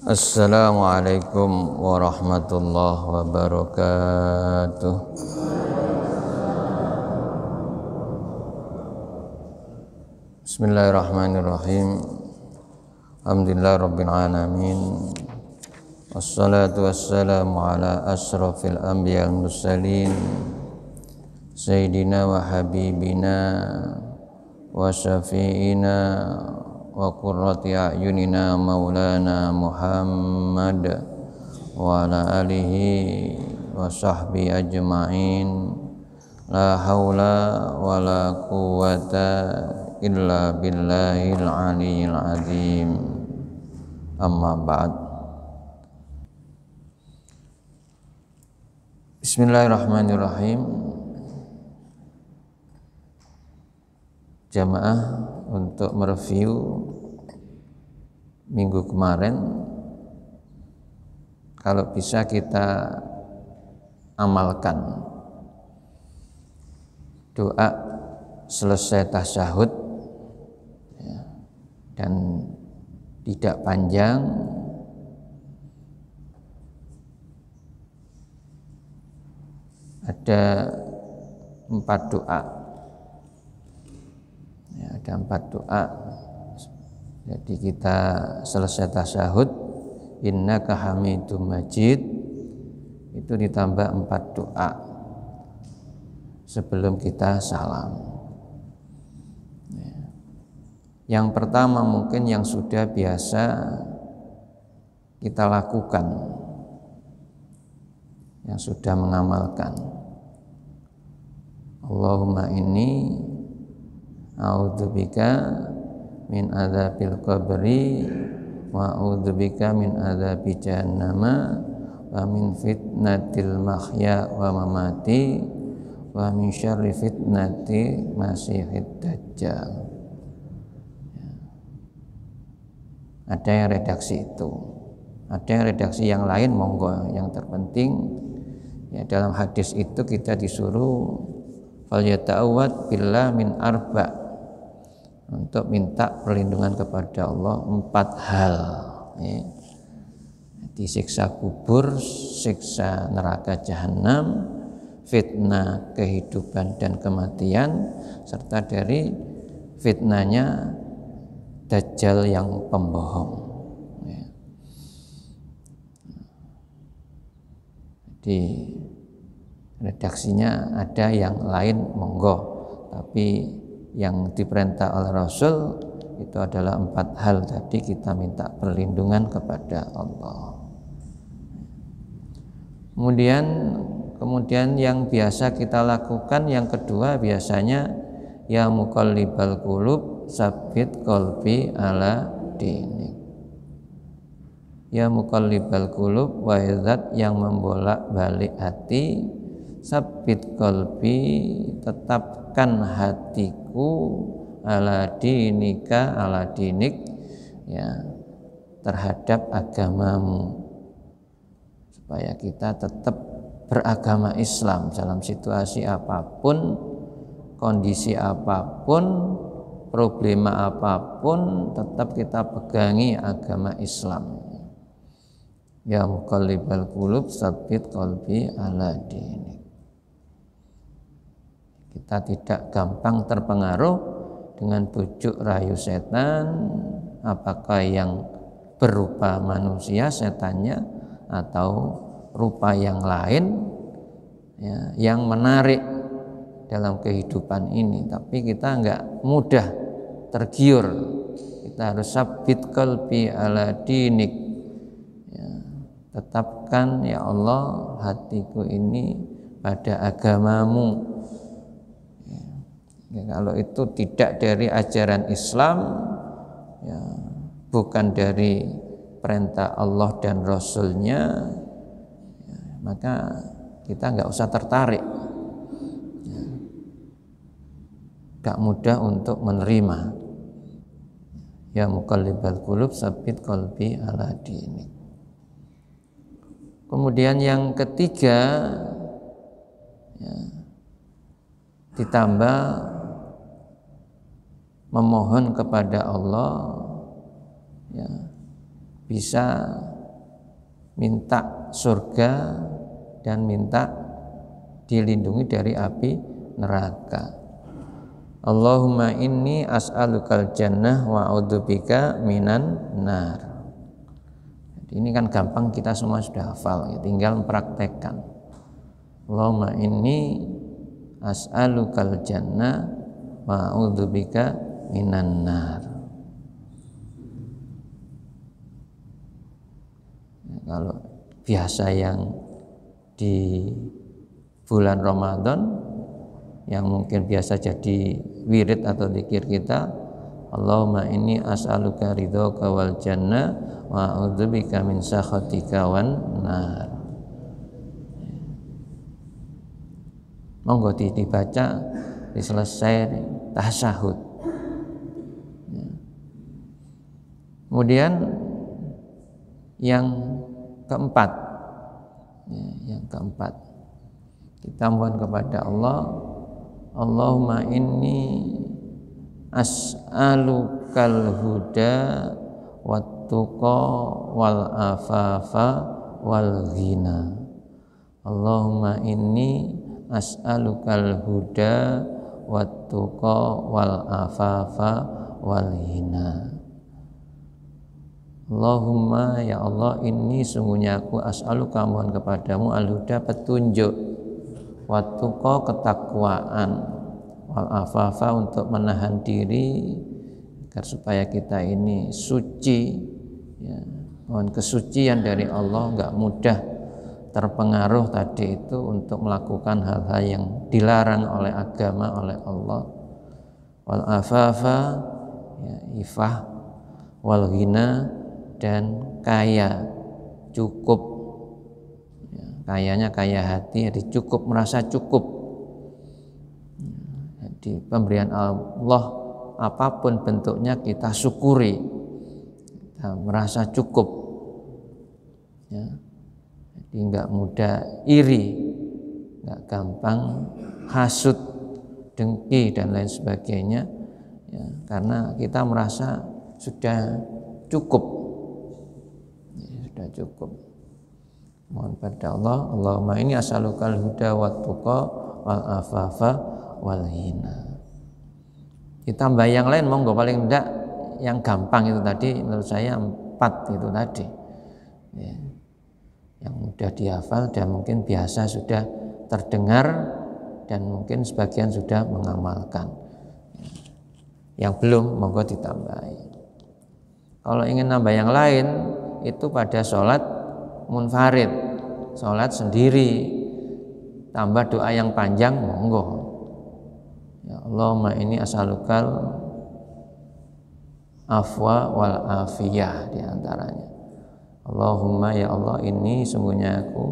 Assalamualaikum warahmatullahi wabarakatuh. Bismillahirrahmanirrahim. Alhamdulillah rabbil alamin. Wassalatu wassalamu ala asrafil anbiya wal mursalin sayyidina wa habibina wa syafi'ina wa qurrati a'yunina maulana Muhammad wa ala alihi wa sahbihi ajma'in. La haula wa la quwwata illa billahil aliyyil azim. Amma ba'd. Bismillahirrahmanirrahim. Jamaah, untuk mereview minggu kemarin, kalau bisa kita amalkan doa selesai tasyahud ya, dan tidak panjang, ada 4 doa ya, ada 4 doa. Jadi kita selesai tasyahud, innaka hamidum majid, itu ditambah 4 doa sebelum kita salam ya. Yang pertama mungkin yang sudah biasa kita lakukan, yang sudah mengamalkan, Allahumma inni a'udzubika min adzabil qabri wa a'udzubika min adzabi jahannama wa min fitnatil mahya wa mamati wa min syarri fitnati masihid dajjal ya. Ada yang redaksi itu, ada yang redaksi yang lain, monggo. Yang terpenting ya, dalam hadis itu kita disuruh falyata'awwad billah min arba', untuk minta perlindungan kepada Allah 4 hal ya. Disiksa kubur, siksa neraka jahanam, fitnah kehidupan dan kematian, serta dari fitnahnya dajjal yang pembohong ya. Di redaksinya ada yang lain, monggo, tapi yang diperintah oleh Rasul itu adalah 4 hal tadi. Kita minta perlindungan kepada Allah. Kemudian yang biasa kita lakukan yang kedua biasanya ya muqallibal qulub tsabbit qalbi ala dinik. Ya muqallibal qulub, wahai zat yang membolak-balik hati, tsabbit qalbi, tetapkan hatiku, ala dinika, ala dinik ya, terhadap agamamu, supaya kita tetap beragama Islam dalam situasi apapun, kondisi apapun, problema apapun, tetap kita pegangi agama Islam. Ya muqallibal qulub tsabbit qalbi ala dinik. Kita tidak gampang terpengaruh dengan bujuk rayu setan, apakah yang berupa manusia setannya atau rupa yang lain ya, yang menarik dalam kehidupan ini. Tapi kita enggak mudah tergiur. Kita harus sabit qalbi ala dinik ya, tetapkan ya Allah hatiku ini pada agamamu. Ya, kalau itu tidak dari ajaran Islam ya, bukan dari perintah Allah dan Rasulnya ya, maka kita nggak usah tertarik ya, gak mudah untuk menerima. Ya muqallibal qulub tsabbit qalbi ala dinik. Kemudian yang ketiga ya, ditambah memohon kepada Allah ya, bisa minta surga dan minta dilindungi dari api neraka. Allahumma inni as'alukal jannah wa a'udzubika minan nar. Jadi ini kan gampang, kita semua sudah hafal, ya, tinggal mempraktekkan. Allahumma inni as'alukal jannah wa a'udzubika minan nar. Ya, kalau biasa yang di bulan Ramadan yang mungkin biasa jadi wirid atau zikir kita, Allahumma inni as'aluka ridhaka wal jannah wa a'udzubika min sakhatika wan nar. Monggo dibaca selesai tasyahud. Kemudian yang keempat, kita mohon kepada Allah, Allahumma inni as'alukal huda wat tuqa wal afafa wal ghina. Allahumma inni as'alukal huda wat tuqa wal afafa wal ghina. Allahumma, ya Allah, ini sungguhnya aku as'aluka, mohon kepadamu, al-huda, petunjuk, wat tuqa, ketakwaan, wal afafa, untuk menahan diri agar supaya kita ini suci, ya. Mohon kesucian dari Allah, enggak mudah terpengaruh tadi itu untuk melakukan hal-hal yang dilarang oleh agama, oleh Allah. Wal afafa, ya, ifah, wal ghina, dan kaya, cukup, ya, kayanya kaya hati, jadi cukup, merasa cukup. Jadi pemberian Allah apapun bentuknya kita syukuri, kita merasa cukup, ya. Jadi enggak mudah iri, enggak gampang hasud, dengki dan lain sebagainya, ya, karena kita merasa sudah cukup. Sudah cukup. Mohon pada Allah, Allahumma inni as'alukal huda wat tuqa wal afafa wal ghina. Ditambah yang lain monggo, paling enggak yang gampang itu tadi menurut saya 4 itu tadi, ya, yang mudah dihafal dan mungkin biasa sudah terdengar dan mungkin sebagian sudah mengamalkan. Yang belum monggo ditambahi. Kalau ingin nambah yang lain itu pada sholat munfarid, sholat sendiri, tambah doa yang panjang monggo. Ya Allahumma inni as'alukal afwa wal afiyah, diantaranya. Allahumma, ya Allah, ini sungguhnya aku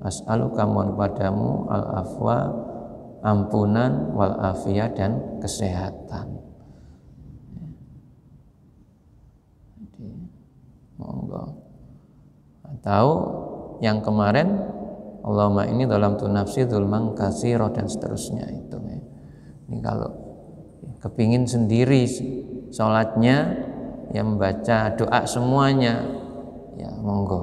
as'aluka, mohon padamu, al afwa, ampunan, wal afiyah, dan kesehatan. Monggo. Atau yang kemarin, Allahumma ini dalam tu nafsi dzulman katsira, dan seterusnya itu. Ini kalau kepingin sendiri sholatnya, ya membaca doa semuanya, ya monggo.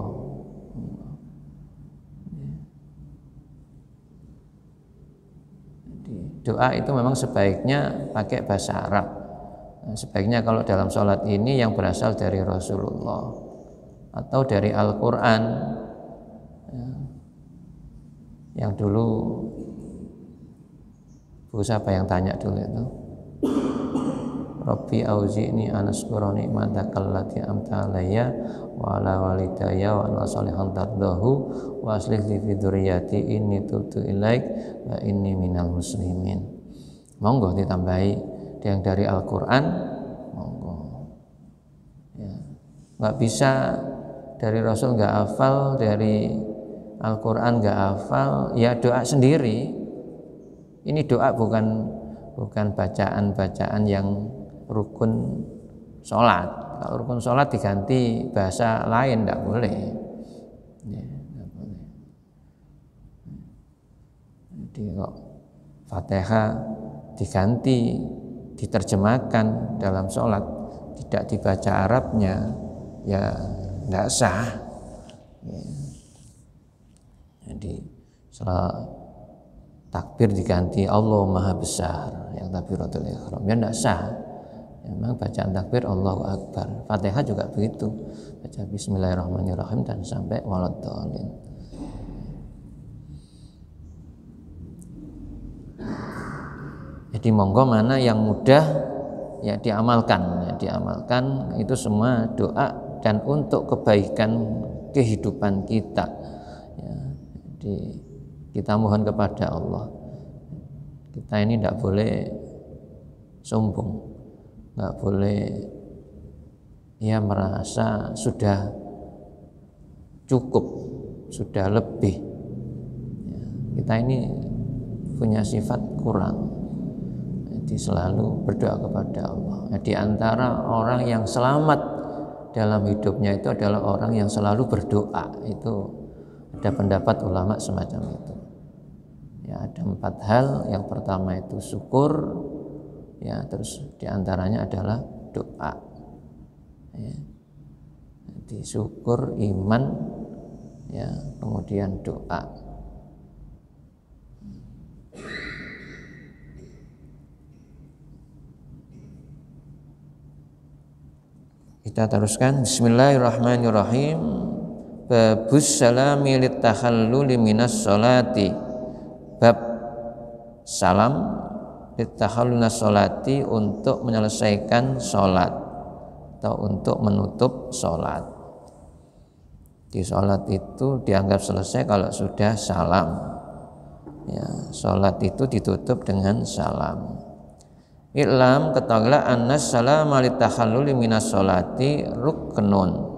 Jadi, doa itu memang sebaiknya pakai bahasa Arab. Sebaiknya kalau dalam sholat ini yang berasal dari Rasulullah atau dari Al-Quran, ya. Yang dulu Bu siapa yang tanya dulu itu, Rabbi auzi'ni an askura ni'mataka allati amta alayya wa ala walidayya wa ala salihan tardahu wa aslih li fi dzurriyyati inni tubtu ilaik wa inni minal muslimin. Monggo ditambahi yang dari Al-Quran, monggo. Ya. Nggak bisa dari Rasul nggak hafal, dari Al-Quran nggak hafal, ya doa sendiri. Ini doa bukan bacaan-bacaan yang rukun sholat. Kalau rukun sholat diganti bahasa lain nggak boleh. Ya, nggak boleh. Jadi kok Fatihah diganti, diterjemahkan dalam sholat, tidak dibaca Arabnya, ya tidak sah. Ya. Jadi setelah takbir diganti Allah Maha Besar, yang takbiratul ihram, ya tidak sah. Memang bacaan takbir Allahu Akbar. Fatihah juga begitu, baca Bismillahirrahmanirrahim dan sampai waladhdallin. Jadi monggo mana yang mudah ya diamalkan, itu semua doa dan untuk kebaikan kehidupan kita. Ya, jadi kita mohon kepada Allah. Kita ini tidak boleh sombong, nggak boleh ya merasa sudah cukup, sudah lebih. Ya, kita ini punya sifat kurang. Jadi selalu berdoa kepada Allah. Nah, di antara orang yang selamat dalam hidupnya itu adalah orang yang selalu berdoa. Itu ada pendapat ulama semacam itu. Ya, ada 4 hal. Yang pertama itu syukur, ya, terus diantaranya adalah doa. Ya. Jadi syukur, iman, ya, kemudian doa. Kita teruskan. Bismillahirrahmanirrahim. Babus salami litakhalluli minas sholati. Bab salam litakhalluli minas sholati, untuk menyelesaikan sholat atau untuk menutup sholat. Di sholat itu dianggap selesai kalau sudah salam. Ya, sholat itu ditutup dengan salam. I'lam, ketahuilah annas salama litakhalluli minas sholati ruknun.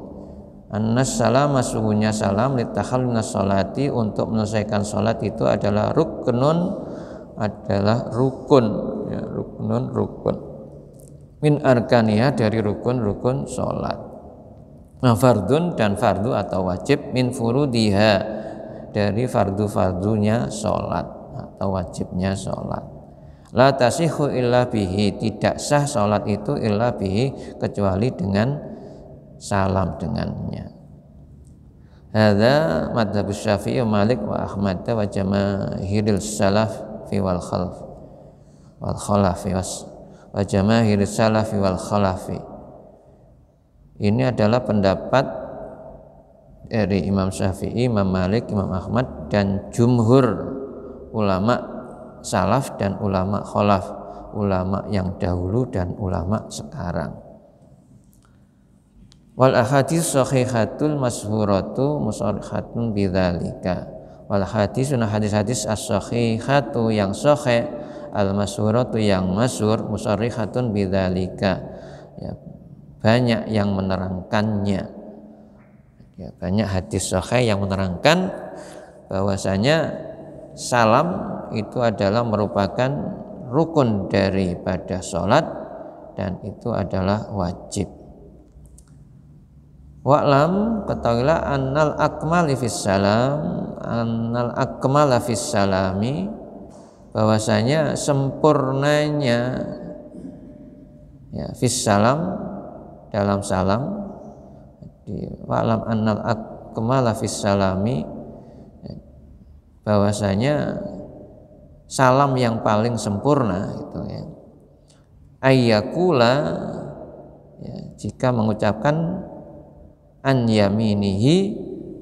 Annas salama, sungguhnya salam, litakhalluli minas sholati, untuk menyelesaikan sholat itu adalah ruknun, adalah rukun, ya, rukun min arkaniha, dari rukun-rukun sholat. Nah, fardun, dan fardu atau wajib, min furudiha, dari fardu-fardunya sholat atau wajibnya sholat. La tasihhu illa bihi, tidak sah sholat itu illa bihi, kecuali dengan salam dengannya. Hadza madzhab Syafi'i wa Malik wa Ahmad wa jamaahiril salaf fi wal khalafi wa jamaahiril salaf wal khalafi. Ini adalah pendapat dari Imam Syafi'i, Imam Malik, Imam Ahmad, dan jumhur ulama salaf dan ulama khalaf, ulama yang dahulu dan ulama sekarang. Wal ahadits sahihatul mashhuratu musarrihatun bidzalika. Wal hadisuna, hadis-hadis as-sahihatu, yang sahih, al mashhuratu, yang masyhur, musarrihatun bidzalika, ya, banyak yang menerangkannya. Ya, banyak hadis sahih yang menerangkan bahwasanya salam itu adalah merupakan rukun daripada sholat, dan itu adalah wajib. Wa'lam, ketahuilah annal akmala fis salami, bahwasanya sempurnanya, ya, fis salam, dalam salam. Wa'lam annal akmala fis salami, bahwasanya salam yang paling sempurna itu, ya, ayyakula, ya, jika mengucapkan an yaminihi,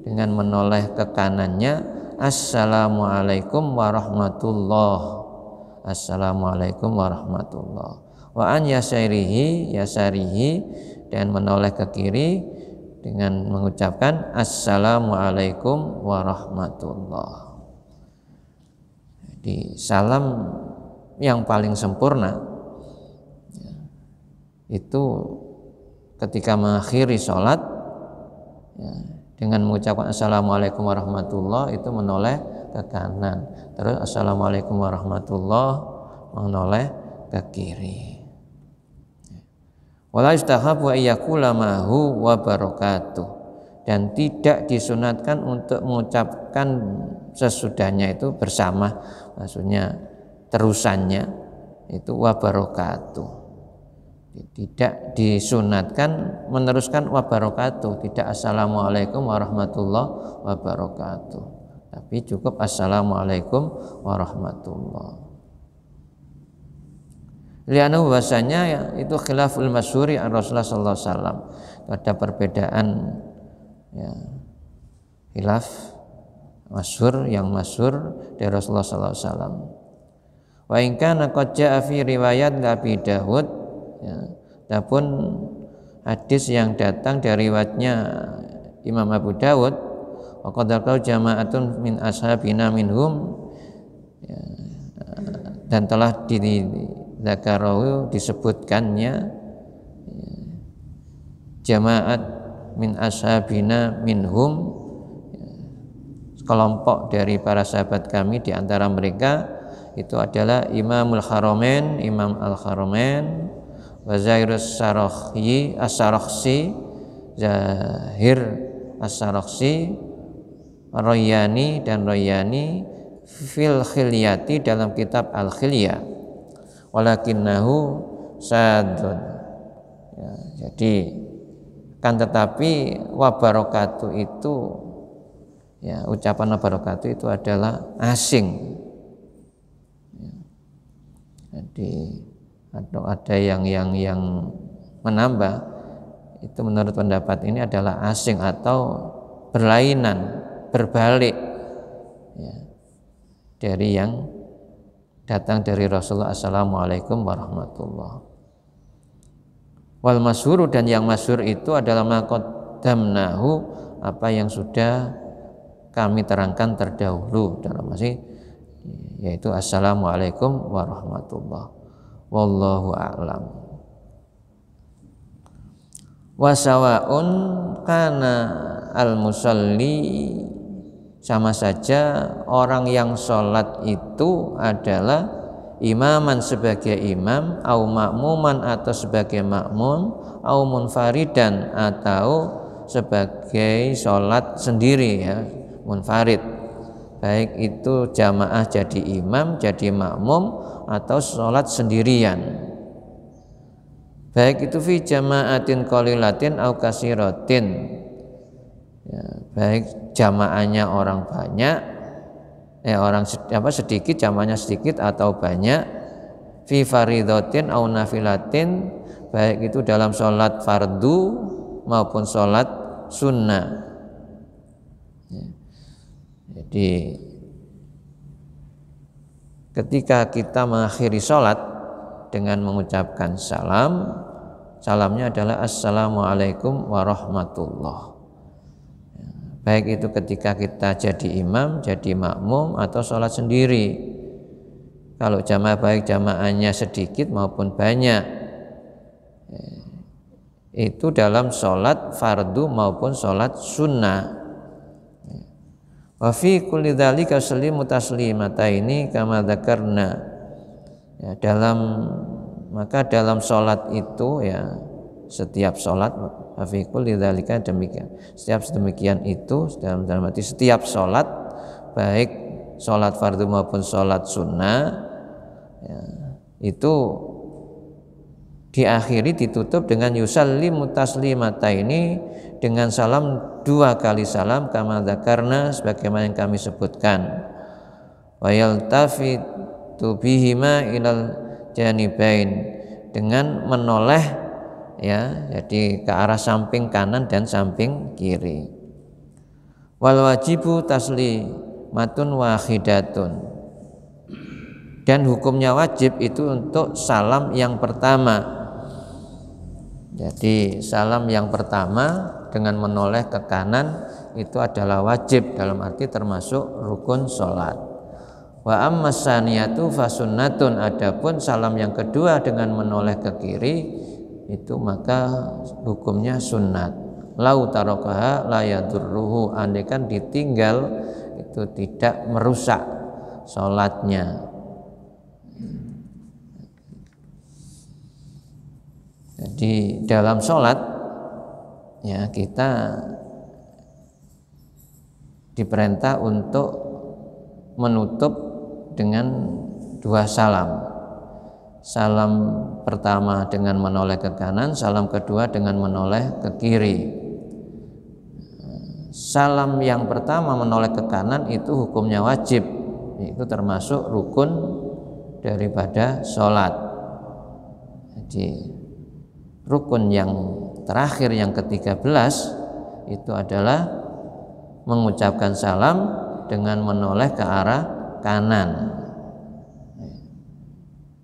dengan menoleh ke kanannya, assalamualaikum warahmatullah, assalamualaikum warahmatullah, wa an yasarihi, dan menoleh ke kiri dengan mengucapkan assalamualaikum warahmatullah. Jadi salam yang paling sempurna, ya, itu ketika mengakhiri sholat, ya, dengan mengucapkan assalamualaikum warahmatullah, itu menoleh ke kanan, terus assalamualaikum warahmatullah, menoleh ke kiri. Wala yustahabu ayyakula mahu wa barakatuh, dan tidak disunatkan untuk mengucapkan sesudahnya itu bersama, maksudnya terusannya itu wa barakatuh. tidak disunatkan meneruskan wabarakatuh, tidak assalamualaikum warahmatullahi wabarakatuh, tapi cukup assalamualaikum warahmatullahi. Lianu bahasanya ya, itu khilaful masyhuri an Rasulullah sallallahu alaihi wasallam. Ada perbedaan ya, khilaf masyhur yang masyhur dari Rasulullah sallallahu alaihi wasallam. Wa in kana qad jaa fi riwayat Abi Dawud, ya, adapun hadis yang datang dari riwayatnya Imam Abu Dawud, wa qad jama'atun min ashabina minhum, ya, dan telah dzakarahu disebutkannya, ya, jamaat min ashabina minhum, ya, kelompok dari para sahabat kami di antara mereka itu adalah Imamul Haramain, Imam Al-Haramain, wa Zairus Sarakhsi, As-Sarakhsi, Zahir As-Sarakhsi, Royani dan Royani fil Khilyati dalam kitab Al-Khilya, walakinnahu sadun, ya, jadi kan tetapi wabarakatuh itu, ya, ucapan wabarakatuh itu adalah asing. Jadi atau ada yang menambah itu menurut pendapat ini adalah asing atau berlainan, berbalik, ya, dari yang datang dari Rasulullah assalamualaikum warahmatullahi. Wal masyhur, dan yang masyhur itu adalah maqaddamnahu, apa yang sudah kami terangkan terdahulu dalam masih, yaitu assalamualaikum warahmatullahi. Wallahu a'lam. Wa sawaun kana al-musalli, sama saja orang yang sholat itu adalah imaman sebagai imam, au makmuman atau sebagai makmum, au munfaridan atau sebagai sholat sendiri, ya, munfarid, baik itu jamaah jadi imam, jadi makmum, atau sholat sendirian, baik itu fi jamaatin qalilatin au kasiratin, ya, baik jamaahnya orang banyak, orang sedikit, jamaahnya sedikit atau banyak, fi faridatin au nafilatin, baik itu dalam sholat fardu maupun sholat sunnah. Jadi ketika kita mengakhiri sholat dengan mengucapkan salam, salamnya adalah assalamualaikum warahmatullahi. Baik itu ketika kita jadi imam, jadi makmum, atau sholat sendiri. Kalau jamaah baik jamaahnya sedikit maupun banyak, itu dalam sholat fardu maupun sholat sunnah. Wa fi kulli dzalika sallimu taslimataini kama dzakarna, ya, maka dalam sholat itu, ya, setiap sholat, wa fi kulli dzalika, demikian, setiap sedemikian itu dalam arti setiap sholat, baik sholat fardu maupun sholat sunnah, ya, itu diakhiri, ditutup dengan yusallimu taslimataini, dengan salam 2 kali salam, kama dzakarna, sebagaimana yang kami sebutkan, wa yaltafitu bihima ilal janibain, dengan menoleh, ya, jadi ke arah samping kanan dan samping kiri. Wal wajibu taslimatun wahidatun, dan hukumnya wajib itu untuk salam yang pertama. Jadi salam yang pertama dengan menoleh ke kanan itu adalah wajib, dalam arti termasuk rukun sholat. Wa amma saniyatu fasunnatun, adapun salam yang kedua dengan menoleh ke kiri itu maka hukumnya sunnat. Lau tarakaha la yadurruhu, andaikan ditinggal itu tidak merusak sholatnya. Jadi dalam sholat, ya, kita diperintah untuk menutup dengan 2 salam. salam pertama dengan menoleh ke kanan, salam kedua dengan menoleh ke kiri. Salam yang pertama menoleh ke kanan itu hukumnya wajib, itu termasuk rukun daripada sholat. Jadi rukun yang terakhir yang ke-13 itu adalah mengucapkan salam dengan menoleh ke arah kanan.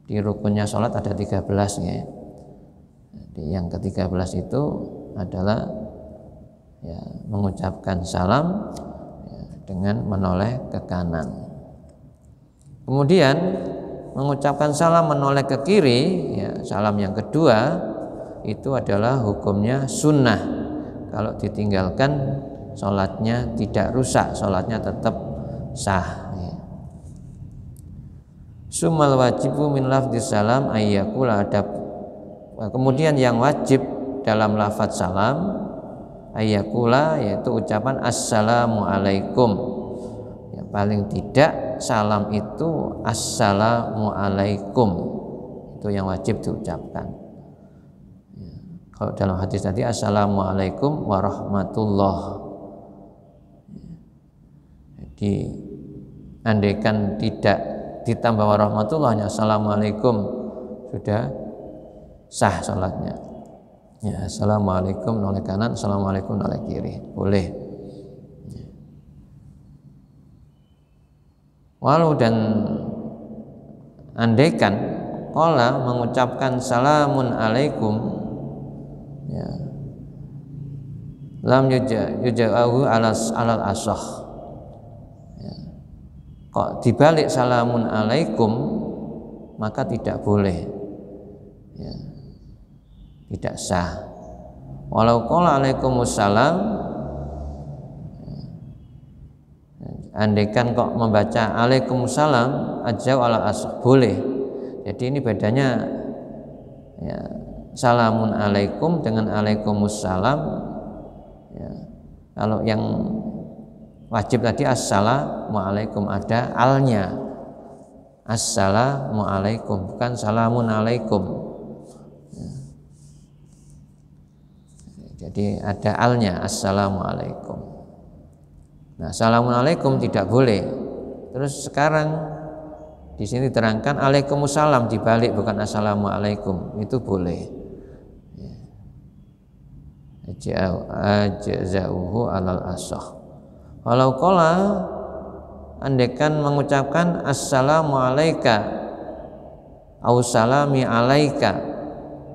Di rukunnya sholat ada 13 ya. Jadi yang ke-13 itu adalah ya, mengucapkan salam ya, dengan menoleh ke kanan. Kemudian mengucapkan salam menoleh ke kiri, ya, salam yang kedua itu adalah hukumnya sunnah. Kalau ditinggalkan sholatnya tidak rusak, sholatnya tetap sah. Ya. Sumal wajibu min lafdz salam ayyakula adab. Kemudian yang wajib dalam lafadz salam ayyakula yaitu ucapan assalamu alaikum. Ya, paling tidak salam itu assalamu alaikum, itu yang wajib diucapkan. Ya, kalau dalam hadis tadi assalamu alaikum warahmatullah. Jadi andaikan tidak ditambah warahmatullahnya assalamualaikum sudah sah sholatnya. Ya, assalamualaikum noleh kanan, assalamualaikum noleh kiri, boleh. Ya. Walau dan andaikan qala mengucapkan salamun alaikum, ya, lam yuja'ahu alal asah. Ya. Kok dibalik salamun alaikum maka tidak boleh. Ya. Tidak sah. Walau qala alaikumussalam, andaikan kok membaca alaikumussalam aja ala asah, boleh. Jadi ini bedanya ya, salamun alaikum dengan alaikumussalam. Ya, kalau yang wajib tadi assalamu alaikum ada alnya, assalamu alaikum bukan salamun alaikum. Jadi ada alnya assalamualaikum. Nah, assalamualaikum tidak boleh. Terus sekarang di sini terangkan alaikumussalam dibalik bukan assalamualaikum, itu boleh. Ajza'uhu alal asah. Walau qala andaikan mengucapkan assalamu alayka au salami alaika,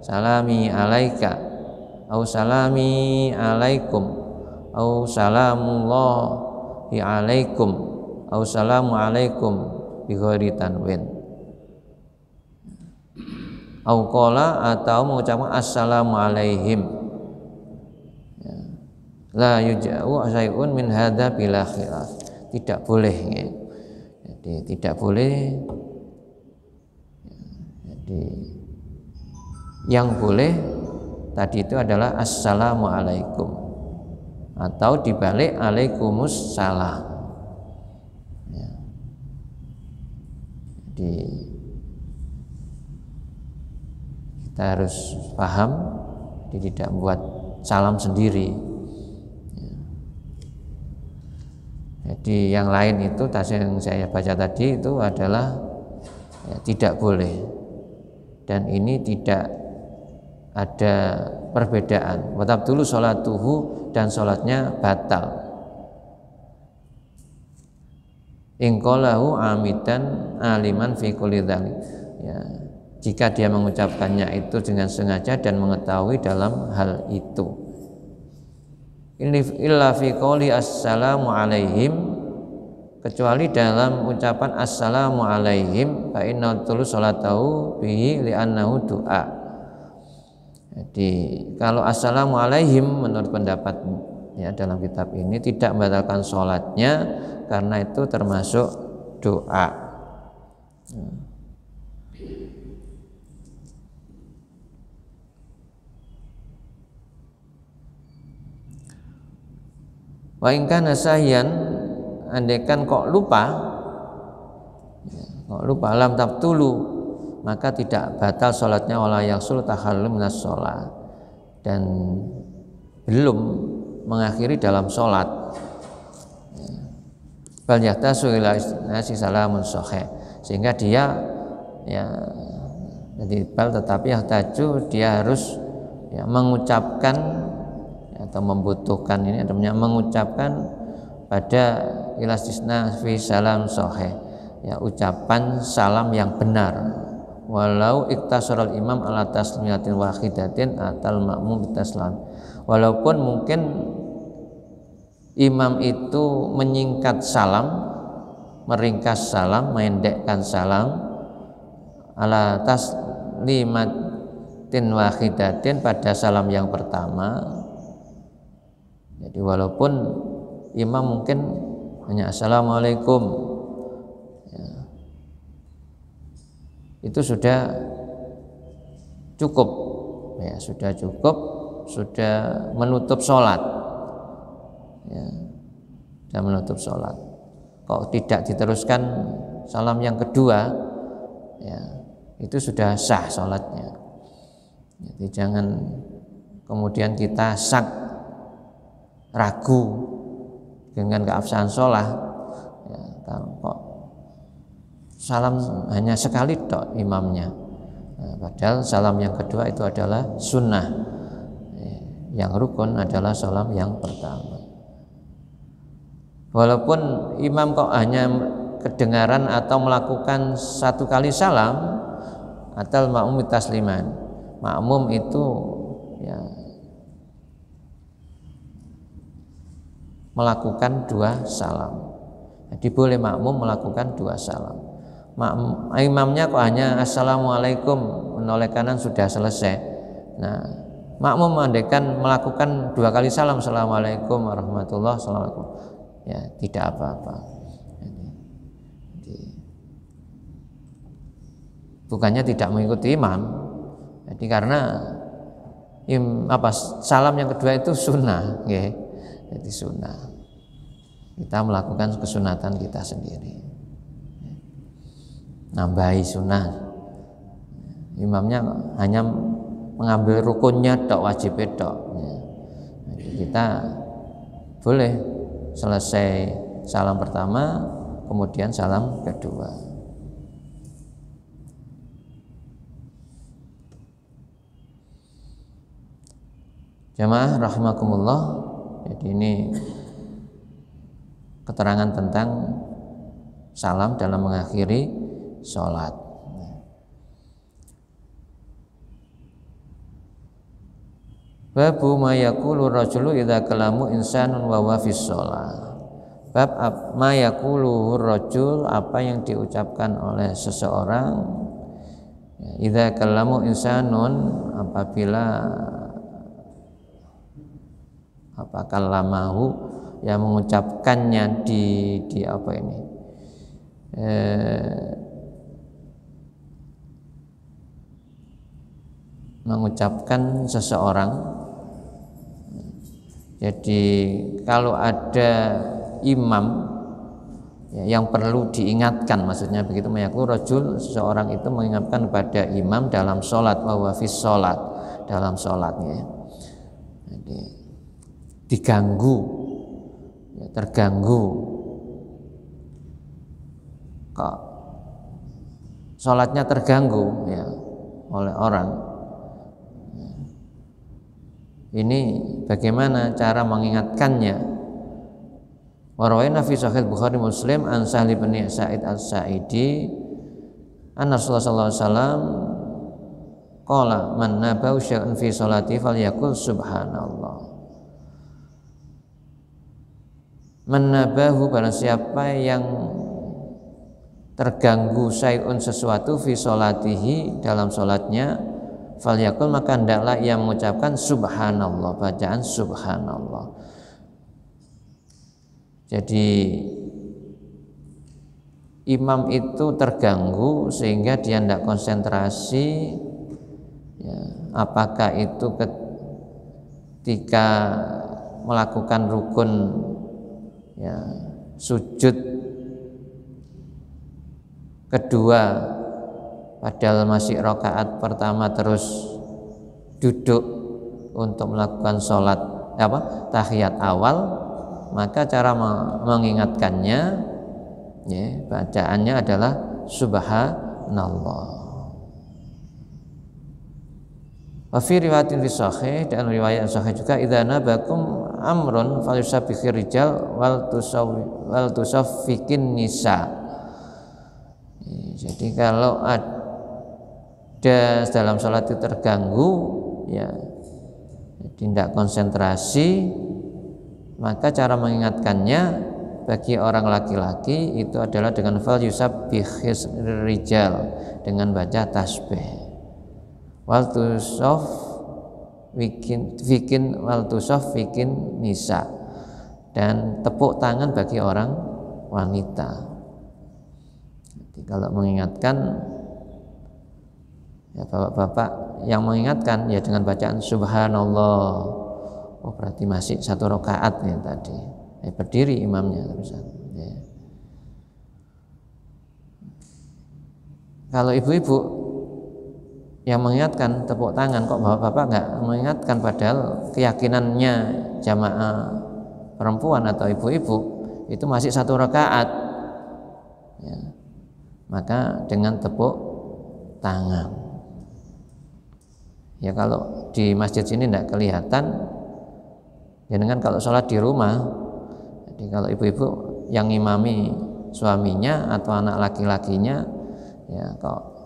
salami alaika au salami alaikum au salamullahi alaikum au salamu alaikum bi ghairi tanwin, au qala atau mengucapkan assalamu alaihim, ya. La yuja'u syai'un min hadza bila khilaf, tidak boleh ya. Jadi tidak boleh. Jadi yang boleh tadi itu adalah assalamu alaikum atau dibalik alaikumussalam. Ya. Jadi kita harus paham, jadi tidak membuat salam sendiri. Ya. Jadi yang lain itu yang saya baca tadi itu adalah ya, tidak boleh, dan ini tidak ada perbedaan. Watab dulu sholatuhu dan sholatnya batal. Ingkolahu amidan aliman fi kulli dzalik. Ya, jika dia mengucapkannya itu dengan sengaja dan mengetahui dalam hal itu. Illa fi qouli assalamu alaihim, kecuali dalam ucapan assalamu alaihim fa inna tulu sholatahu bihi li'annahu du'a. Jadi kalau assalamu alaihim menurut pendapat ya dalam kitab ini tidak membatalkan sholatnya karena itu termasuk doa. Wa in kana sahyan, andaikan kok lupa lam tabtulu maka tidak batal sholatnya wala yahsul tahallul minas sholat, dan belum mengakhiri dalam sholat. Bal yahtasu ila nasi salamun sahih, sehingga dia ya jadi bal tetapi yahtaju dia harus ya mengucapkan atau membutuhkan ini adanya mengucapkan pada ilastisna fi salam sahih, ya ucapan salam yang benar, walau iktasaral imam ala taslimatin wahidatin atal makmum bitaslam, walaupun mungkin imam itu menyingkat salam, meringkas salam, mendekkan salam ala taslimatin wahidatin pada salam yang pertama. Jadi walaupun imam mungkin hanya assalamualaikum ya, itu sudah cukup ya, sudah cukup, sudah menutup sholat ya, sudah menutup sholat. Kok tidak diteruskan salam yang kedua ya, itu sudah sah sholatnya. Jadi jangan kemudian kita ragu dengan keabsahan sholat ya, kok salam hanya sekali tok imamnya, nah, padahal salam yang kedua itu adalah sunnah, yang rukun adalah salam yang pertama. Walaupun imam kok hanya kedengaran atau melakukan satu kali salam atau makmum tasliman, makmum itu ya melakukan dua salam. Jadi boleh makmum melakukan dua salam. Imamnya kok hanya assalamualaikum menoleh kanan sudah selesai. Nah, makmum mendekan melakukan dua kali salam, assalamualaikum warahmatullahi wabarakatuh, ya tidak apa-apa. Jadi, bukannya tidak mengikuti imam. Jadi karena salam yang kedua itu sunnah, ya. Jadi sunnah, kita melakukan kesunatan kita sendiri, nambahi sunnah. Imamnya hanya mengambil rukunnya tok, wajibnya tok ya. Jadi kita boleh selesai salam pertama kemudian salam kedua. Jamaah rahimakumullah, jadi ini keterangan tentang salam dalam mengakhiri sholat. Babu ma yaqulu rajulu idza kalamu insanun wa huwa fis shalah. Bab ma yaqulu rajul, apa yang diucapkan oleh seseorang idza kalamu insanun, apabila kalamahu yang mengucapkannya di apa ini mengucapkan seseorang. Jadi kalau ada imam ya, yang perlu diingatkan, maksudnya begitu, mayakul rajul, seseorang itu mengingatkan kepada imam dalam sholat, wa huwa fis sholat, dalam sholatnya. Jadi diganggu ya, terganggu, kok sholatnya terganggu ya oleh orang. Ini bagaimana cara mengingatkannya? Warawayna fi sahih Bukhari Muslim an Sahli bin Sa'id Al-Sa'idi anna Rasulullah sallallahu alaihi wasallam qala man nabahu syai'un fi sholati falyaqul subhanallah. Man nabahu, barang siapa yang terganggu syai'un sesuatu fi sholatihi, dalam sholatnya, falyaqul, maka hendaklah ia mengucapkan subhanallah, bacaan subhanallah. Jadi imam itu terganggu sehingga dia tidak konsentrasi ya, apakah itu ketika melakukan rukun ya, sujud kedua padahal masih rakaat pertama terus duduk untuk melakukan sholat tahiyat awal, maka cara mengingatkannya ya, bacaannya adalah subhanallah. Wa fi riwayatin fi sahih, dan riwayat sahih juga, idza nabakum amrun falyusabbihir rijal wal tusaffikin nisa. Jadi kalau ada dalam sholat itu terganggu ya, tidak konsentrasi, maka cara mengingatkannya bagi orang laki-laki itu adalah dengan falyusabbihir rijal, dengan baca tasbih. Wal tusaffikin nisa, dan tepuk tangan bagi orang wanita. Jadi kalau mengingatkan ya, bapak-bapak yang mengingatkan ya dengan bacaan subhanallah. Oh, berarti masih satu rakaat nih tadi. Berdiri imamnya terusan. Ya. Kalau ibu-ibu yang mengingatkan tepuk tangan, kok bapak-bapak nggak mengingatkan, padahal keyakinannya jamaah perempuan atau ibu-ibu itu masih satu rakaat ya, maka dengan tepuk tangan ya. Kalau di masjid sini tidak kelihatan ya, dengan kalau sholat di rumah, jadi kalau ibu-ibu yang ngimami suaminya atau anak laki-lakinya ya, kok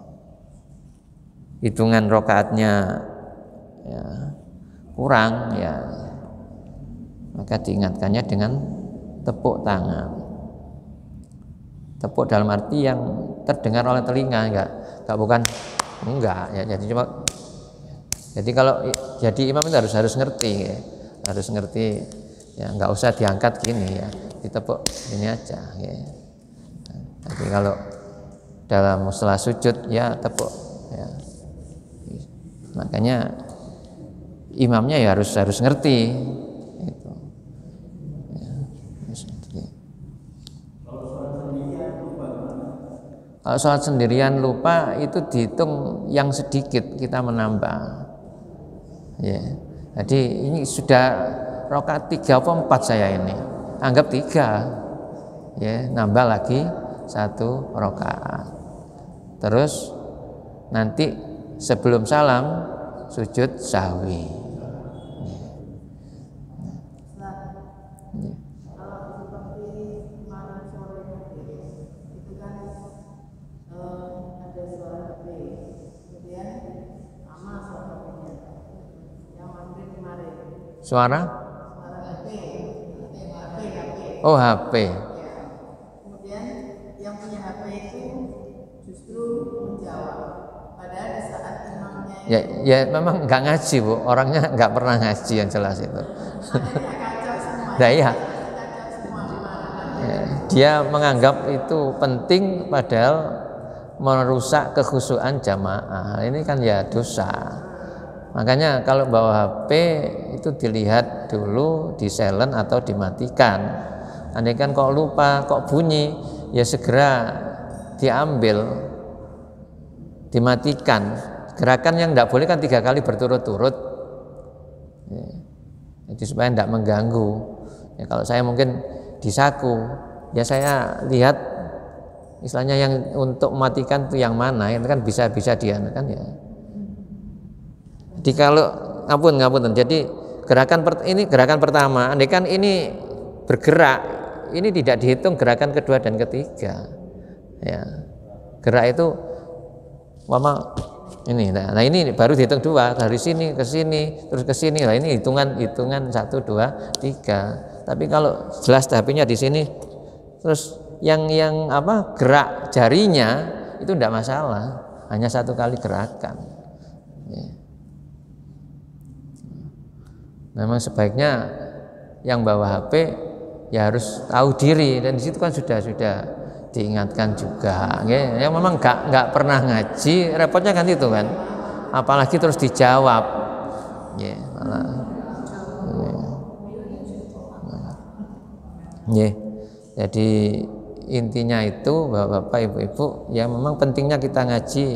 hitungan rokaatnya ya, kurang ya, maka diingatkannya dengan tepuk tangan. Tepuk dalam arti yang terdengar oleh telinga, enggak ya. Jadi kalau jadi imam itu harus ngerti ya, harus ngerti ya, enggak usah diangkat gini ya, ditepuk ini aja ya. Tapi kalau dalam setelah sujud ya tepuk ya. Makanya imamnya ya harus ngerti itu. Ya, kalau sholat sendirian lupa itu dihitung yang sedikit, kita menambah. Ya, jadi ini sudah rakaat 3 atau 4 saya ini, anggap 3, ya nambah lagi 1 rakaat. Terus nanti sebelum salam sujud sahwi. Kalau seperti kemarin sore itu kan ada suara HP, kemudian sama suara HP-nya yang maghrib kemarin. Suara HP. Oh, HP. Kemudian yang punya HP itu justru menjawab. Padahal di saat imamnya Ya memang nggak ngaji Bu, orangnya nggak pernah ngaji yang jelas itu. Nah iya, ya, dia menganggap itu penting padahal merusak kekhusyuan jamaah. Ini kan ya dosa. Makanya kalau bawa HP itu dilihat dulu di silent atau dimatikan. Andai kan kok lupa, kok bunyi, ya segera diambil, dimatikan. Gerakan yang tidak boleh kan 3 kali berturut-turut ya. Jadi supaya tidak mengganggu ya. Kalau saya mungkin di saku ya, saya lihat istilahnya yang untuk mematikan itu yang mana, itu kan bisa dia kan ya. Jadi kalau ngapun jadi ini gerakan pertama, andai kan ini bergerak, ini tidak dihitung gerakan kedua dan ketiga ya. Gerak itu mama ini, nah ini baru dihitung 2, dari sini ke sini terus ke sini, lah ini hitungan 1, 2, 3. Tapi kalau jelas HP-nya di sini, terus yang gerak jarinya itu tidak masalah, hanya 1 kali gerakan ya. Memang sebaiknya yang bawa HP ya harus tahu diri, dan di situ kan sudah diingatkan juga ya. Yang memang nggak pernah ngaji, repotnya kan itu kan, apalagi terus dijawab ya, malah ya. Jadi intinya itu Bapak Ibu ya, memang pentingnya kita ngaji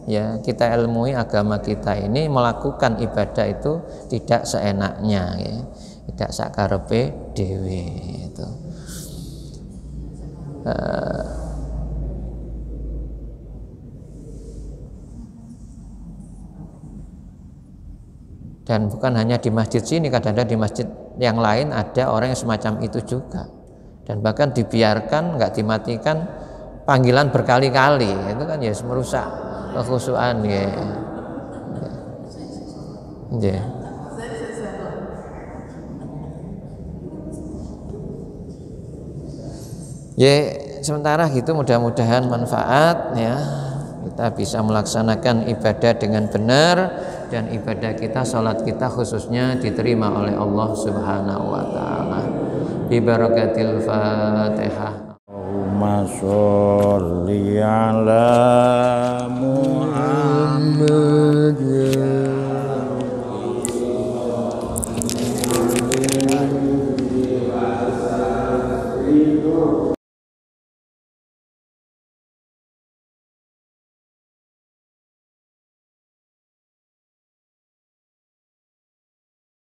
ya kita ilmui agama kita ini, melakukan ibadah itu tidak seenaknya, ya. Tidak sakarepe dhewe itu. Dan bukan hanya di masjid sini, kadang-kadang di masjid yang lain ada orang yang semacam itu juga. Dan bahkan dibiarkan, nggak dimatikan, panggilan berkali-kali, itu kan ya merusak kekhusyuan ya. Ya. Ya, sementara gitu mudah-mudahan manfaat ya. Kita bisa melaksanakan ibadah dengan benar, dan ibadah kita, salat kita khususnya diterima oleh Allah Subhanahu wa taala. Bi barakatil Fatihah. Allahumma sholli ala Muhammad